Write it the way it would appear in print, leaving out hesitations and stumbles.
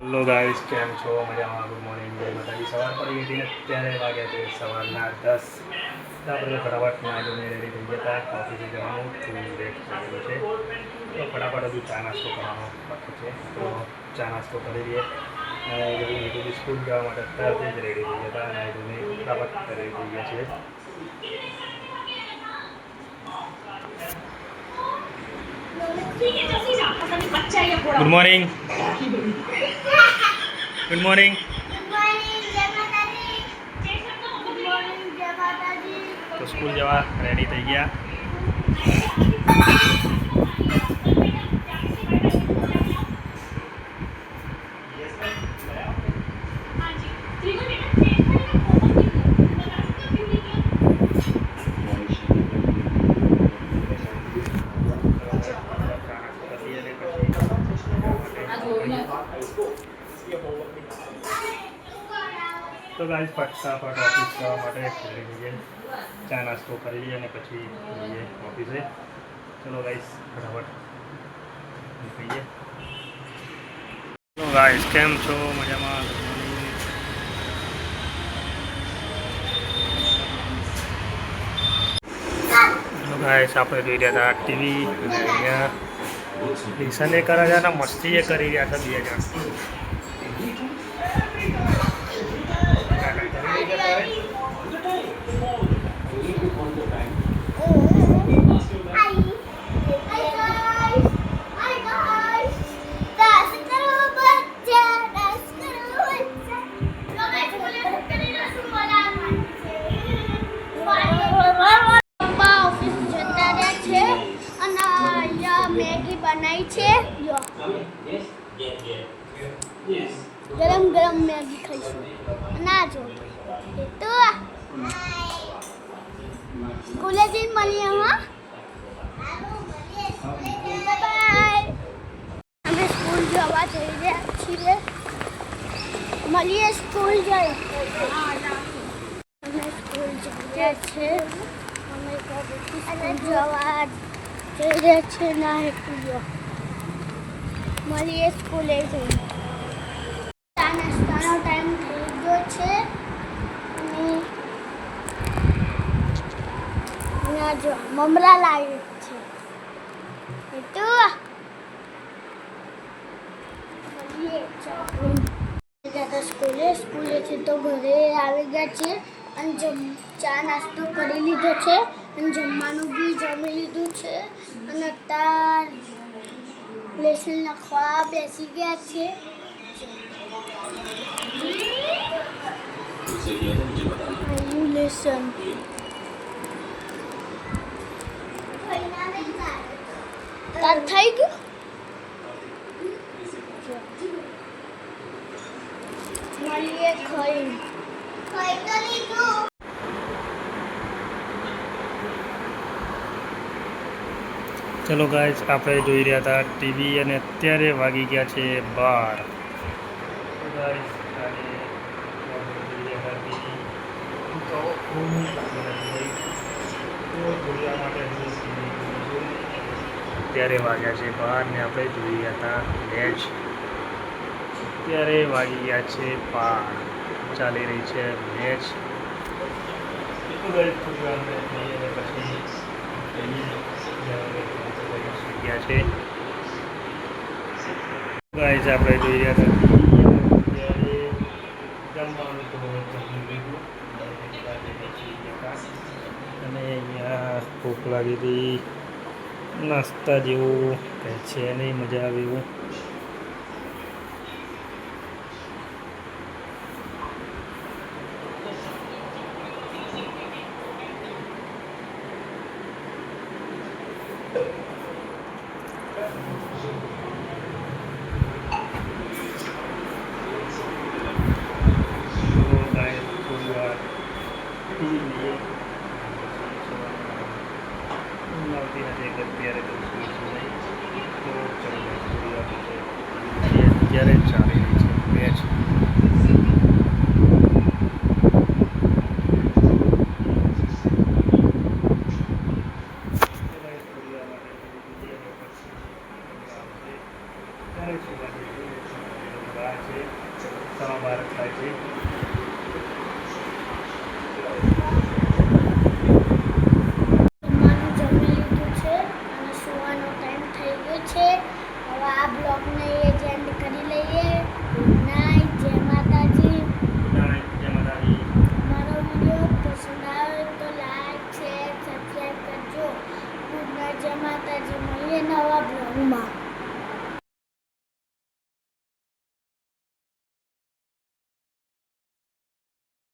Hello guys, કેમ છો? મજામાં? ગુડ મોર્નિંગ, જય માતાજી. સવાર પડી ગઈ હતી ને ત્યારે વાગ્યા છે સવારના 10. તો આપણે ફટાફટ નાઈને રેડી થઈ ગયા હતા. ઓફિસે જવાનું થોડું લેટ થઈ ગયું છે, તો ફટાફટ હજુ ચા નાસ્તો કરવાનો બાકી છે. તો ચા નાસ્તો કરી લઈએ અને બધું સ્કૂલ જવા માટે અત્યારથી જ રેડી થઈ ગયા હતા અને બધું ફટાફટ રેડી થઈ ગયા છે. Good morning. Good morning. તો સ્કૂલ જવા રેડી થઈ ગયા. તો ગાઈસ ફટાફટ ઓફિસ જવા માટે રેડી થઈ જાય. ચા નાસ્તો કરી લઈએ અને પછી જઈએ ઓફિસે. ચલો ગાઈસ, ફટાફટ નીકળીએ. તો ગાઈસ, કેમ છો? મજામાં? તો ગાઈસ, આપણે જોઈ રહ્યા હતા ટીવી અને અહીંયા ટ્યુશન એ કરે છે ને મસ્તી એ કરી રહ્યા હતા 2 જણ. મેગી બનાવી છે. ગરમ ગરમ મેગી ખાઈશું. ના જો તો સ્કૂલે જઈને મળીએ. બાય. અમે સ્કૂલ જવા જઈ રહ્યા છીએ. મળીએ સ્કૂલ જઈ. અમે સ્કૂલ જઈ રહ્યા છીએ. અમે જવા જઈ રહ્યા છીએ. ના હેતુ મળીએ સ્કૂલે જઈને. ચા નાસ્તાનો ટાઈમ થઈ ગયો છે અને અહીંયા જો મમરા લાવી છે. હેતુ મળીએ ચા સ્કૂલેથી તો ઘરે આવી ગયા છે અને ચા નાસ્તો કરી લીધો છે અને જમવાનું બી જમી લીધું છે અને અત્યારે લેસન લખવા બેસી ગયા છે. લેસન થઈ ગયું. મળીએ ખાઈ તો લીધું. ચલો ગાઈસ, આપણે જોઈ રહ્યા હતા ટીવી અને અત્યારે વાગી ગયા છે 12. અત્યારે વાગ્યા છે 12 ને આપણે જોઈ રહ્યા હતા મેચ. અત્યારે વાગી ગયા છે 12. ચાલી રહી છે મેચ. ગયા છે ગાઈસ, આપણે જોઈ રહ્યા હતા જમવાનું તો જમી લીધું અને અહીંયા ભૂખ લાગી હતી. નાસ્તા જેવું કંઈ છે નહીં, મજા આવે એવું. અત્યારે તો અત્યારે ચાલી રહી છે મેચ. બહાર છે 12:15 થાય છે. જમવાનું જમી લીધું છે અને સુવાનો ટાઈમ થઈ ગયો છે. હવે આ બ્લોગને એ જ એન્ડ કરી લઈએ. ગુડ નાઇટ, જય માતાજી. જય માતાજી. મારો વિડીયો પસંદ આવે તો લાઈક શેર સબસ્ક્રાઈબ કરજો. ગુડ નાઇટ, જય માતાજી. મળીએ નવા બ્લોગમાં.